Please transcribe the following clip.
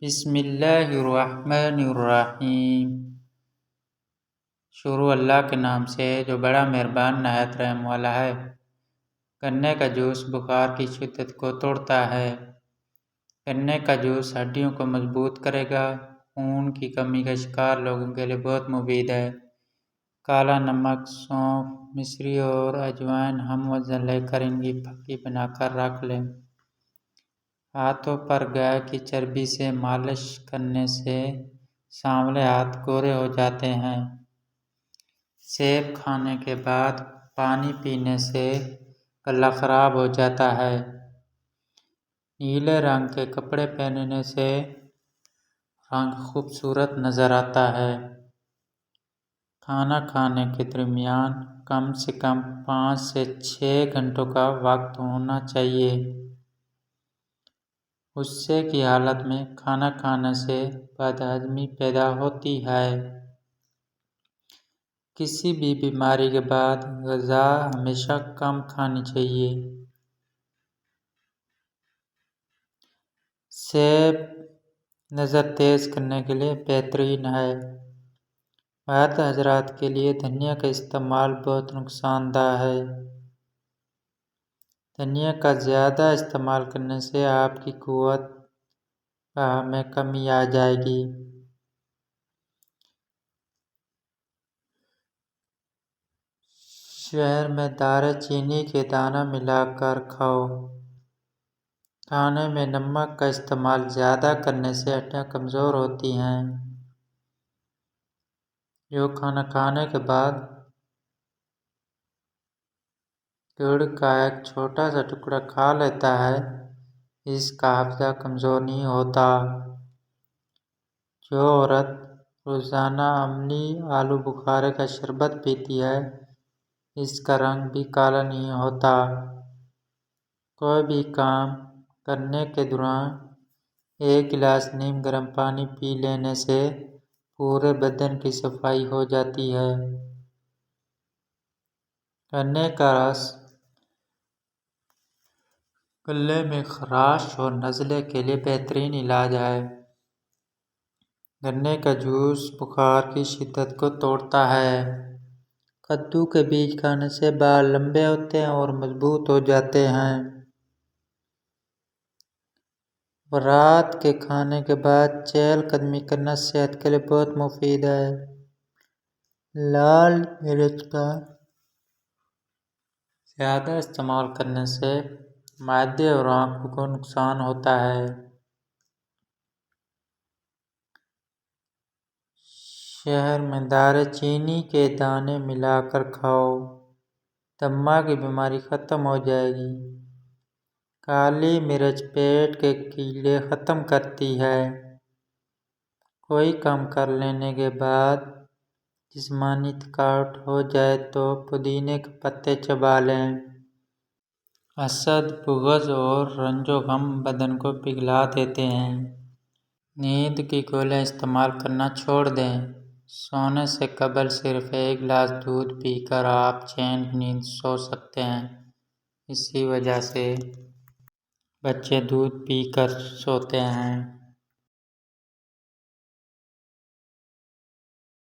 بسم اللہ الرحمن الرحیم۔ شروع اللہ کے نام سے جو بڑا مہربان نہایت رحم والا ہے۔ گنے کا جوس بخار کی شدت کو توڑتا ہے۔ گنے کا جوس ہڈیوں کو مضبوط کرے گا۔ خون کی کمی کا شکار لوگوں کے لیے بہت مفید ہے۔ کالا نمک، سونف، مصری اور اجوائن ہم وزن لے کر ان کی پھکی بنا کر رکھ لیں۔ ہاتھوں پر گائے کی چربی سے مالش کرنے سے سانولے ہاتھ گورے ہو جاتے ہیں۔ سیب کھانے کے بعد پانی پینے سے گلا خراب ہو جاتا ہے۔ نیلے رنگ کے کپڑے پہننے سے رنگ خوبصورت نظر آتا ہے۔ کھانا کھانے کے درمیان کم سے کم 5 سے 6 گھنٹوں کا وقت ہونا چاہیے۔ غصے کی حالت میں کھانا کھانے سے بد ہضمی پیدا ہوتی ہے۔ کسی بھی بیماری کے بعد غذا ہمیشہ کم کھانی چاہیے۔ سیب نظر تیز کرنے کے لیے بہترین ہے۔ مرد حضرات کے لیے دھنیا کا استعمال بہت نقصان دہ ہے۔ دھنیا کا زیادہ استعمال کرنے سے آپ کی قوت میں کمی آ جائے گی۔ شہد میں دارچینی چینی کے دانے ملا کر کھاؤ۔ کھانے میں نمک کا استعمال زیادہ کرنے سے ہڈیاں کمزور ہوتی ہیں۔ جو کھانا کھانے کے بعد گڑ کا ایک چھوٹا سا ٹکڑا کھا لیتا ہے، اس کا حافظہ کمزور نہیں ہوتا۔ جو عورت روزانہ املی آلو بخارے کا شربت پیتی ہے، اس کا رنگ بھی کالا نہیں ہوتا۔ کوئی بھی کام کرنے کے دوران 1 گلاس نیم گرم پانی پی لینے سے پورے بدن کی صفائی ہو جاتی ہے۔ گنے کا رس گلے میں خراش اور نزلے کے لیے بہترین علاج ہے۔ گنے کا جوس بخار کی شدت کو توڑتا ہے۔ کدو کے بیج کھانے سے بال لمبے ہوتے ہیں اور مضبوط ہو جاتے ہیں۔ برات کے کھانے کے بعد چہل قدمی کرنا صحت کے لیے بہت مفید ہے۔ لال مرچ کا زیادہ استعمال کرنے سے معدے اور آنکھوں کو نقصان ہوتا ہے۔ شہد میں دارچینی چینی کے دانے ملا کر کھاؤ۔ دمہ کی بیماری ختم ہو جائے گی۔ کالی مرچ پیٹ کے کیڑے ختم کرتی ہے۔ کوئی کام کر لینے کے بعد جسمانی تھکاوٹ ہو جائے تو پودینے کے پتے چبا لیں۔ حسد، بغض اور رنج و غم بدن کو پگھلا دیتے ہیں۔ نیند کی گولیاں استعمال کرنا چھوڑ دیں۔ سونے سے قبل صرف 1 گلاس دودھ پی کر آپ چین کی نیند سو سکتے ہیں۔ اسی وجہ سے بچے دودھ پی کر سوتے ہیں۔